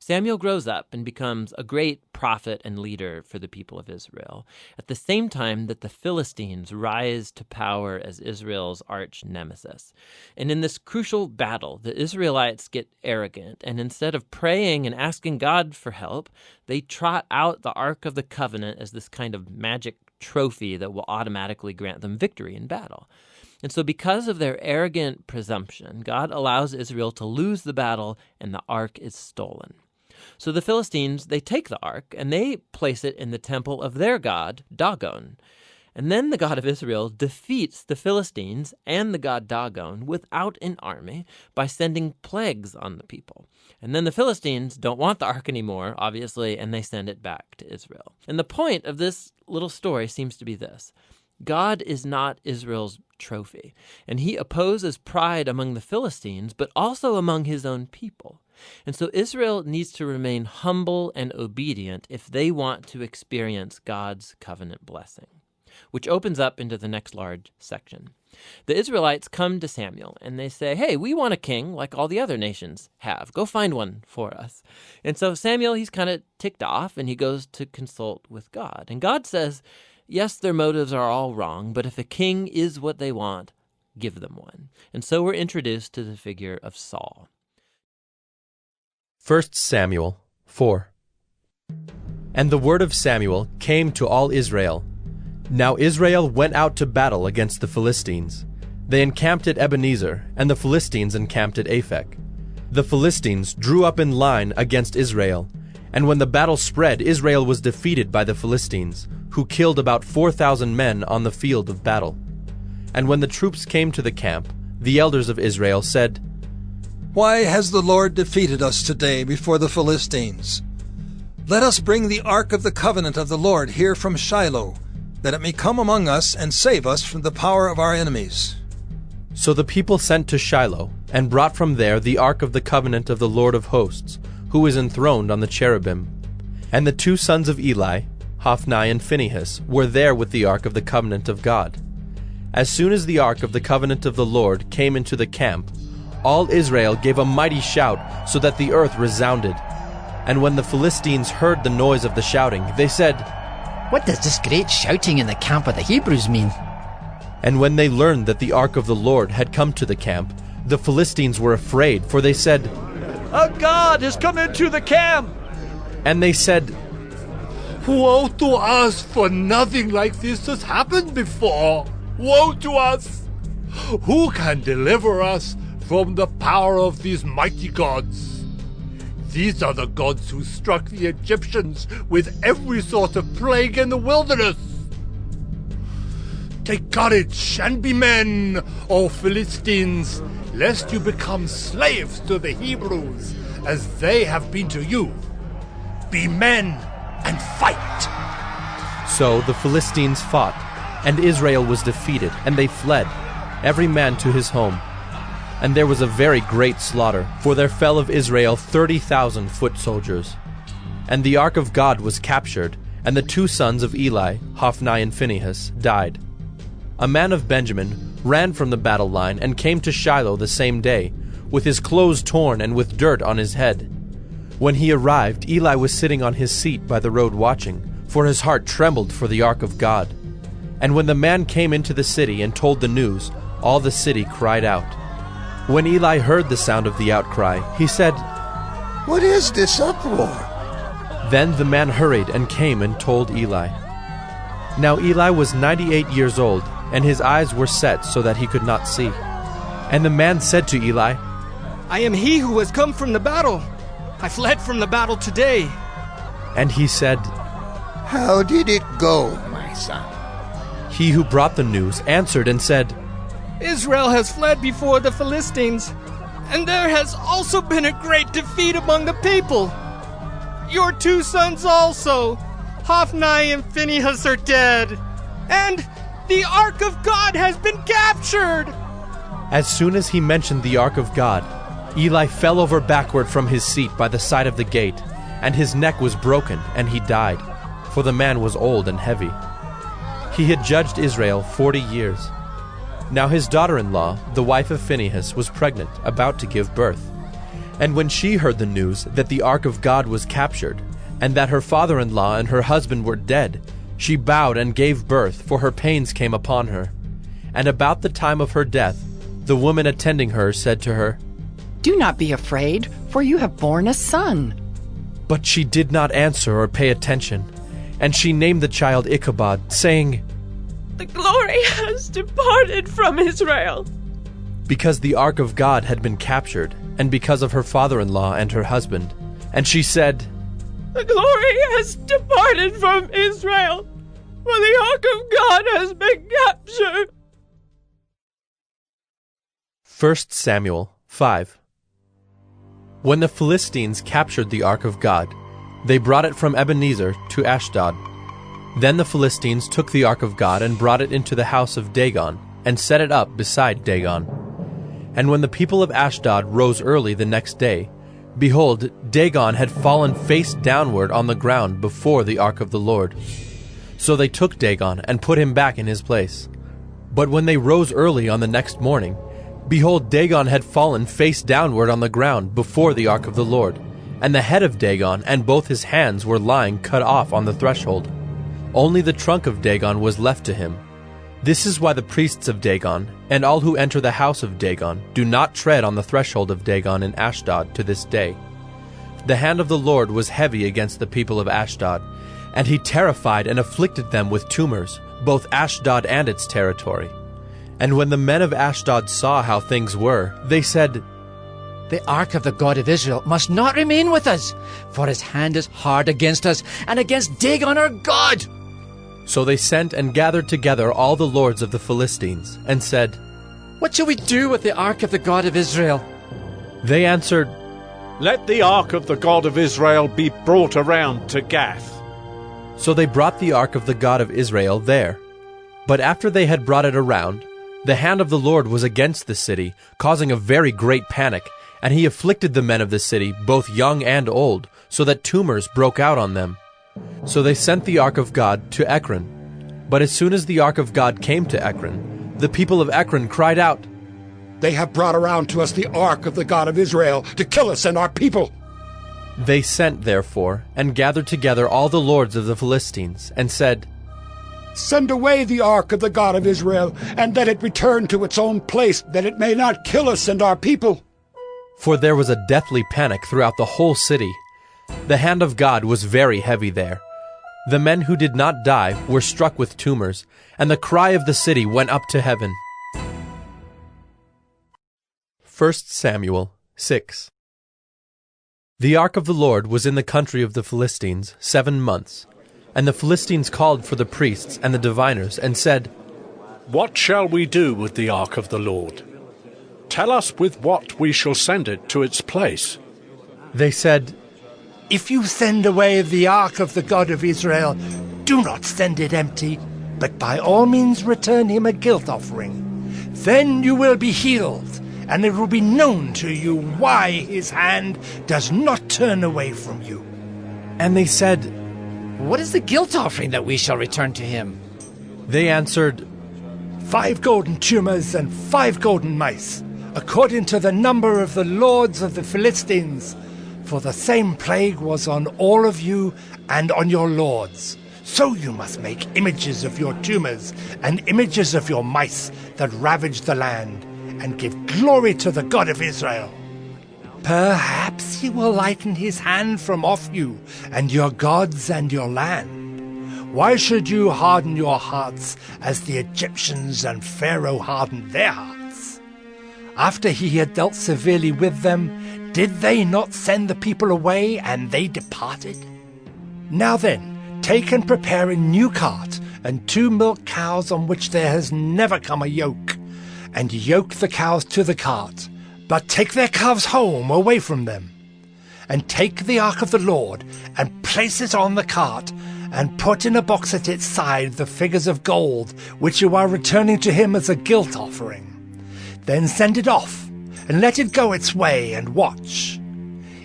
Samuel grows up and becomes a great prophet and leader for the people of Israel, at the same time that the Philistines rise to power as Israel's arch nemesis. And in this crucial battle, the Israelites get arrogant, and instead of praying and asking God for help, they trot out the Ark of the Covenant as this kind of magic trophy that will automatically grant them victory in battle. And so because of their arrogant presumption, God allows Israel to lose the battle, and the ark is stolen. So the Philistines, they take the ark and they place it in the temple of their god, Dagon. And then the God of Israel defeats the Philistines and the god Dagon without an army by sending plagues on the people. And then the Philistines don't want the ark anymore, obviously, and they send it back to Israel. And the point of this little story seems to be this: God is not Israel's trophy, and he opposes pride among the Philistines, but also among his own people. And so Israel needs to remain humble and obedient if they want to experience God's covenant blessing, which opens up into the next large section. The Israelites come to Samuel and they say, hey, we want a king like all the other nations have. Go find one for us. And so Samuel, he's kind of ticked off and he goes to consult with God. And God says, yes, their motives are all wrong, but if a king is what they want, give them one. And so we're introduced to the figure of Saul. 1 Samuel 4. And the word of Samuel came to all Israel. Now Israel went out to battle against the Philistines. They encamped at Ebenezer, and the Philistines encamped at Aphek. The Philistines drew up in line against Israel, and when the battle spread, Israel was defeated by the Philistines, who killed about 4,000 men on the field of battle. And when the troops came to the camp, the elders of Israel said, Why has the Lord defeated us today before the Philistines? Let us bring the ark of the covenant of the Lord here from Shiloh, that it may come among us and save us from the power of our enemies. So the people sent to Shiloh, and brought from there the ark of the covenant of the Lord of hosts, who is enthroned on the cherubim. And the two sons of Eli, Hophni and Phinehas, were there with the ark of the covenant of God. As soon as the ark of the covenant of the Lord came into the camp, all Israel gave a mighty shout, so that the earth resounded. And when the Philistines heard the noise of the shouting, they said, What does this great shouting in the camp of the Hebrews mean? And when they learned that the ark of the Lord had come to the camp, the Philistines were afraid, for they said, A god has come into the camp! And they said, Woe to us, for nothing like this has happened before! Woe to us! Who can deliver us from the power of these mighty gods? These are the gods who struck the Egyptians with every sort of plague in the wilderness. Take courage and be men, O Philistines, lest you become slaves to the Hebrews, as they have been to you. Be men and fight. So the Philistines fought, and Israel was defeated, and they fled, every man to his home. And there was a very great slaughter, for there fell of Israel 30,000 foot soldiers. And the ark of God was captured, and the two sons of Eli, Hophni and Phinehas, died. A man of Benjamin ran from the battle line and came to Shiloh the same day, with his clothes torn and with dirt on his head. When he arrived, Eli was sitting on his seat by the road watching, for his heart trembled for the ark of God. And when the man came into the city and told the news, all the city cried out. When Eli heard the sound of the outcry, he said, What is this uproar? Then the man hurried and came and told Eli. Now Eli was 98 years old, and his eyes were set so that he could not see. And the man said to Eli, I am he who has come from the battle. I fled from the battle today. And he said, How did it go, my son? He who brought the news answered and said, Israel has fled before the Philistines, and there has also been a great defeat among the people. Your two sons also, Hophni and Phinehas, are dead, and the ark of God has been captured. As soon as he mentioned the ark of God, Eli fell over backward from his seat by the side of the gate, and his neck was broken, and he died, for the man was old and heavy. He had judged Israel 40 years. Now his daughter-in-law, the wife of Phinehas, was pregnant, about to give birth. And when she heard the news that the ark of God was captured, and that her father-in-law and her husband were dead, she bowed and gave birth, for her pains came upon her. And about the time of her death, the woman attending her said to her, Do not be afraid, for you have borne a son. But she did not answer or pay attention, and she named the child Ichabod, saying, The glory has departed from Israel. because the ark of God had been captured, and because of her father-in-law and her husband. And she said, The glory has departed from Israel, for the ark of God has been captured. 1 Samuel 5. When the Philistines captured the ark of God, they brought it from Ebenezer to Ashdod. Then the Philistines took the ark of God and brought it into the house of Dagon, and set it up beside Dagon. And when the people of Ashdod rose early the next day, behold, Dagon had fallen face downward on the ground before the ark of the Lord. So they took Dagon and put him back in his place. But when they rose early on the next morning, behold, Dagon had fallen face downward on the ground before the ark of the Lord, and the head of Dagon and both his hands were lying cut off on the threshold. Only the trunk of Dagon was left to him. This is why the priests of Dagon, and all who enter the house of Dagon, do not tread on the threshold of Dagon in Ashdod to this day. The hand of the Lord was heavy against the people of Ashdod, and he terrified and afflicted them with tumors, both Ashdod and its territory. And when the men of Ashdod saw how things were, they said, The ark of the God of Israel must not remain with us, for his hand is hard against us, and against Dagon our God. So they sent and gathered together all the lords of the Philistines, and said, What shall we do with the ark of the God of Israel? They answered, Let the ark of the God of Israel be brought around to Gath. So they brought the ark of the God of Israel there. But after they had brought it around, the hand of the Lord was against the city, causing a very great panic, and he afflicted the men of the city, both young and old, so that tumors broke out on them. So they sent the ark of God to Ekron. But as soon as the ark of God came to Ekron, the people of Ekron cried out, They have brought around to us the ark of the God of Israel to kill us and our people. They sent, therefore, and gathered together all the lords of the Philistines, and said, Send away the ark of the God of Israel, and let it return to its own place, that it may not kill us and our people. For there was a deathly panic throughout the whole city. The hand of God was very heavy there. The men who did not die were struck with tumors, and the cry of the city went up to heaven. 1 Samuel 6. The ark of the Lord was in the country of the Philistines 7 months. And the Philistines called for the priests and the diviners, and said, What shall we do with the ark of the Lord? Tell us with what we shall send it to its place. They said, If you send away the ark of the God of Israel, do not send it empty, but by all means return him a guilt offering. Then you will be healed, and it will be known to you why his hand does not turn away from you. And they said, What is the guilt offering that we shall return to him? They answered, 5 golden tumors and 5 golden mice, according to the number of the lords of the Philistines. For the same plague was on all of you and on your lords. So you must make images of your tumors and images of your mice that ravage the land, and give glory to the God of Israel. Perhaps he will lighten his hand from off you and your gods and your land. Why should you harden your hearts as the Egyptians and Pharaoh hardened their hearts? After he had dealt severely with them, did they not send the people away, and they departed? Now then, take and prepare a new cart, and 2 milk cows on which there has never come a yoke, and yoke the cows to the cart, but take their calves home away from them. And take the ark of the Lord, and place it on the cart, and put in a box at its side the figures of gold, which you are returning to him as a guilt offering. Then send it off, and let it go its way, and watch.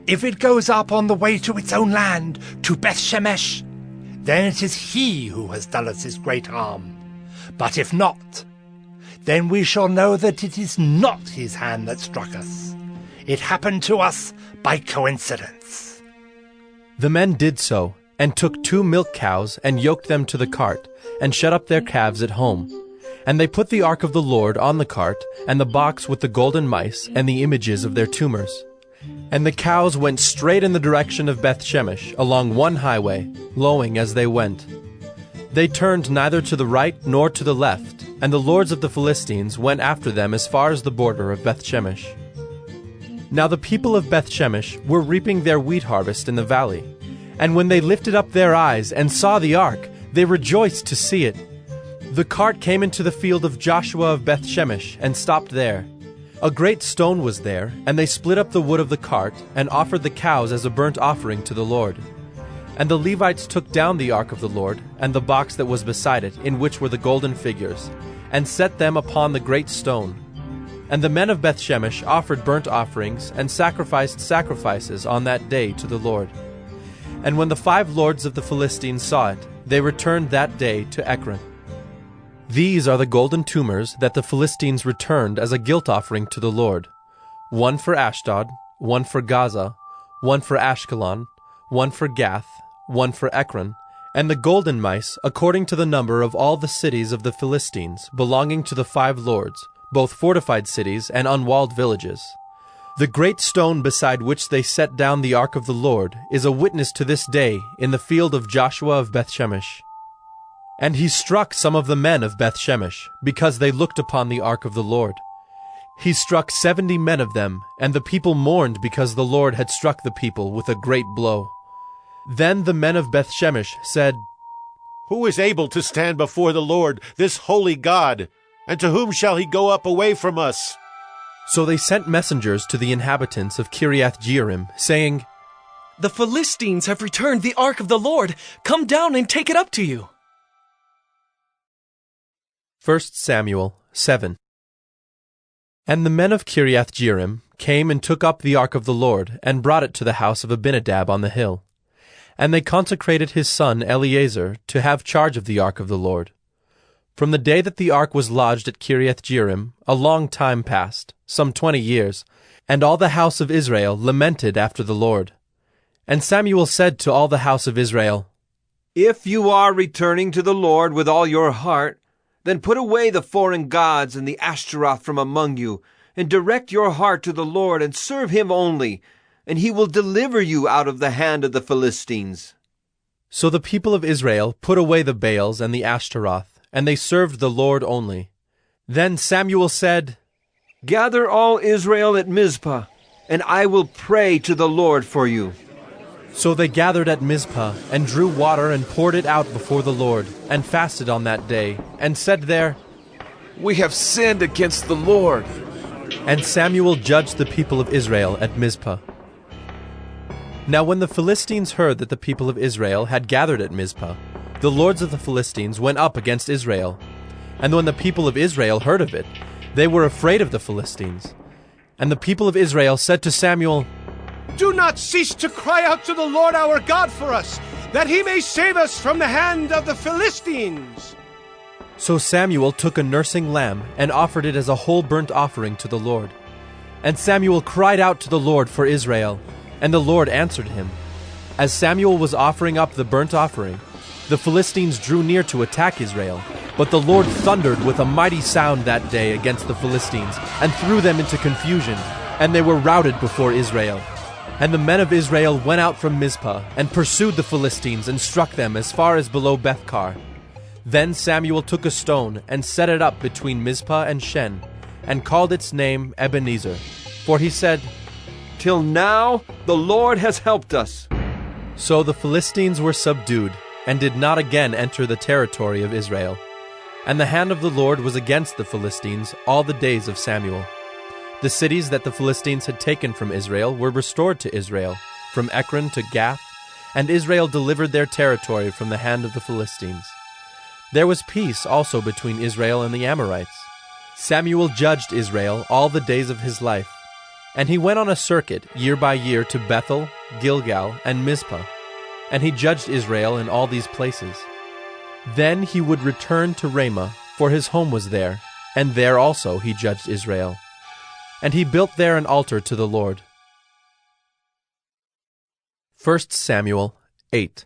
If it goes up on the way to its own land, to Beth-Shemesh, then it is he who has done us this great harm. But if not, then we shall know that it is not his hand that struck us. it happened to us by coincidence." The men did so, and took 2 milk cows, and yoked them to the cart, and shut up their calves at home. And they put the ark of the Lord on the cart, and the box with the golden mice, and the images of their tumors. And the cows went straight in the direction of Beth-Shemesh, along one highway, lowing as they went. They turned neither to the right nor to the left, and the lords of the Philistines went after them as far as the border of Beth-Shemesh. Now the people of Beth-Shemesh were reaping their wheat harvest in the valley. And when they lifted up their eyes and saw the ark, they rejoiced to see it. The cart came into the field of Joshua of Beth-Shemesh and stopped there. A great stone was there, and they split up the wood of the cart and offered the cows as a burnt offering to the Lord. And the Levites took down the ark of the Lord and the box that was beside it, in which were the golden figures, and set them upon the great stone. And the men of Beth-Shemesh offered burnt offerings and sacrificed sacrifices on that day to the Lord. And when the 5 lords of the Philistines saw it, they returned that day to Ekron. These are the golden tumors that the Philistines returned as a guilt offering to the Lord: 1 for Ashdod, 1 for Gaza, 1 for Ashkelon, 1 for Gath, 1 for Ekron, and the golden mice according to the number of all the cities of the Philistines, belonging to the 5 lords, both fortified cities and unwalled villages. The great stone beside which they set down the ark of the Lord is a witness to this day in the field of Joshua of Beth-Shemesh. And he struck some of the men of Beth-Shemesh, because they looked upon the ark of the Lord. He struck 70 men of them, and the people mourned because the Lord had struck the people with a great blow. Then the men of Beth-Shemesh said, "Who is able to stand before the Lord, this holy God? And to whom shall he go up away from us?" So they sent messengers to the inhabitants of Kiriath-Jearim, saying, "The Philistines have returned the ark of the Lord. Come down and take it up to you." 1 Samuel 7. And the men of Kiriath-Jearim came and took up the ark of the Lord, and brought it to the house of Abinadab on the hill. And they consecrated his son Eleazar to have charge of the ark of the Lord. From the day that the ark was lodged at Kiriath-Jearim, a long time passed, some 20 years, and all the house of Israel lamented after the Lord. And Samuel said to all the house of Israel, "If you are returning to the Lord with all your heart, then put away the foreign gods and the Ashtaroth from among you, and direct your heart to the Lord, and serve him only, and he will deliver you out of the hand of the Philistines." So the people of Israel put away the Baals and the Ashtaroth, and they served the Lord only. Then Samuel said, "Gather all Israel at Mizpah, and I will pray to the Lord for you." So they gathered at Mizpah, and drew water and poured it out before the Lord, and fasted on that day, and said there, "We have sinned against the Lord." And Samuel judged the people of Israel at Mizpah. Now when the Philistines heard that the people of Israel had gathered at Mizpah, the lords of the Philistines went up against Israel. And when the people of Israel heard of it, they were afraid of the Philistines. And the people of Israel said to Samuel, "Do not cease to cry out to the Lord our God for us, that he may save us from the hand of the Philistines." So Samuel took a nursing lamb and offered it as a whole burnt offering to the Lord. And Samuel cried out to the Lord for Israel, and the Lord answered him. As Samuel was offering up the burnt offering, the Philistines drew near to attack Israel. But the Lord thundered with a mighty sound that day against the Philistines, and threw them into confusion, and they were routed before Israel. And the men of Israel went out from Mizpah, and pursued the Philistines, and struck them as far as below Bethkar. Then Samuel took a stone, and set it up between Mizpah and Shen, and called its name Ebenezer. For he said, "Till now the Lord has helped us." So the Philistines were subdued, and did not again enter the territory of Israel. And the hand of the Lord was against the Philistines all the days of Samuel. The cities that the Philistines had taken from Israel were restored to Israel, from Ekron to Gath, and Israel delivered their territory from the hand of the Philistines. There was peace also between Israel and the Amorites. Samuel judged Israel all the days of his life, and he went on a circuit year by year to Bethel, Gilgal, and Mizpah, and he judged Israel in all these places. Then he would return to Ramah, for his home was there, and there also he judged Israel. and he built there an altar to the Lord. 1 Samuel 8.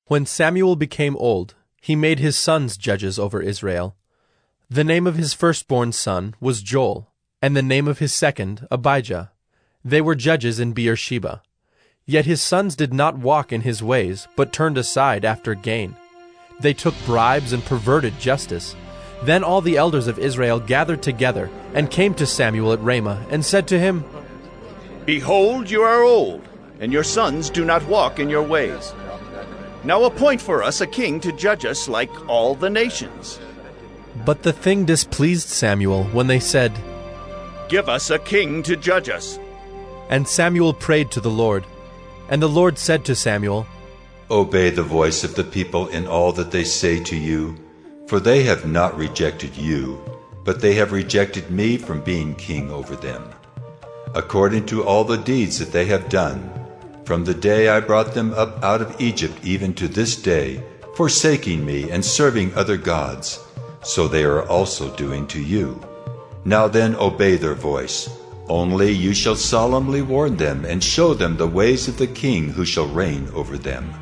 When Samuel became old, he made his sons judges over Israel. The name of his firstborn son was Joel, and the name of his second Abijah. They were judges in Beersheba. Yet his sons did not walk in his ways, but turned aside after gain. They took bribes and perverted justice. Then all the elders of Israel gathered together and came to Samuel at Ramah and said to him, Behold, you are old, and your sons do not walk in your ways. Now appoint for us a king to judge us like all the nations. But the thing displeased Samuel when they said, Give us a king to judge us. And Samuel prayed to the Lord. And the Lord said to Samuel, Obey the voice of the people in all that they say to you, for they have not rejected you, but they have rejected me from being king over them, according to all the deeds that they have done, from the day I brought them up out of Egypt even to this day, forsaking me and serving other gods, so they are also doing to you. Now then obey their voice. Only you shall solemnly warn them and show them the ways of the king who shall reign over them.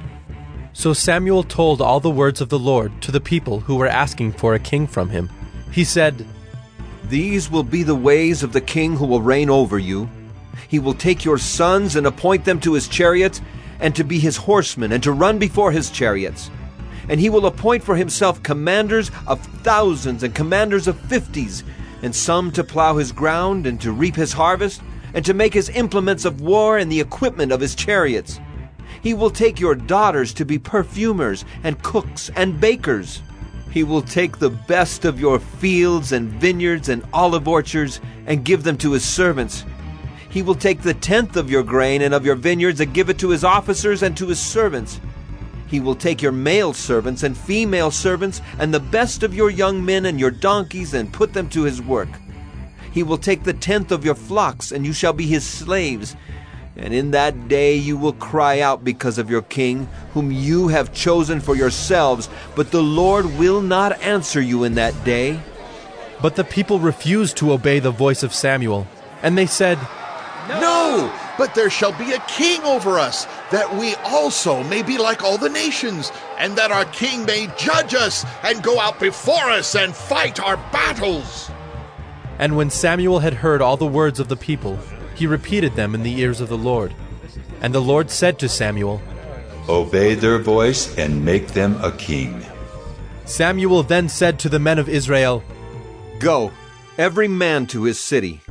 So Samuel told all the words of the Lord to the people who were asking for a king from him. He said, These will be the ways of the king who will reign over you. He will take your sons and appoint them to his chariots, and to be his horsemen, and to run before his chariots. And he will appoint for himself commanders of thousands and commanders of 50s, and some to plow his ground and to reap his harvest, and to make his implements of war and the equipment of his chariots. He will take your daughters to be perfumers and cooks and bakers. He will take the best of your fields and vineyards and olive orchards and give them to his servants. He will take the 10th of your grain and of your vineyards and give it to his officers and to his servants. He will take your male servants and female servants and the best of your young men and your donkeys and put them to his work. He will take the 10th of your flocks, and you shall be his slaves. And in that day you will cry out because of your king, whom you have chosen for yourselves, but the Lord will not answer you in that day. But the people refused to obey the voice of Samuel, and they said, No, but there shall be a king over us, that we also may be like all the nations, and that our king may judge us and go out before us and fight our battles. And when Samuel had heard all the words of the people, he repeated them in the ears of the Lord. And the Lord said to Samuel, Obey their voice and make them a king. Samuel then said to the men of Israel, Go, every man to his city.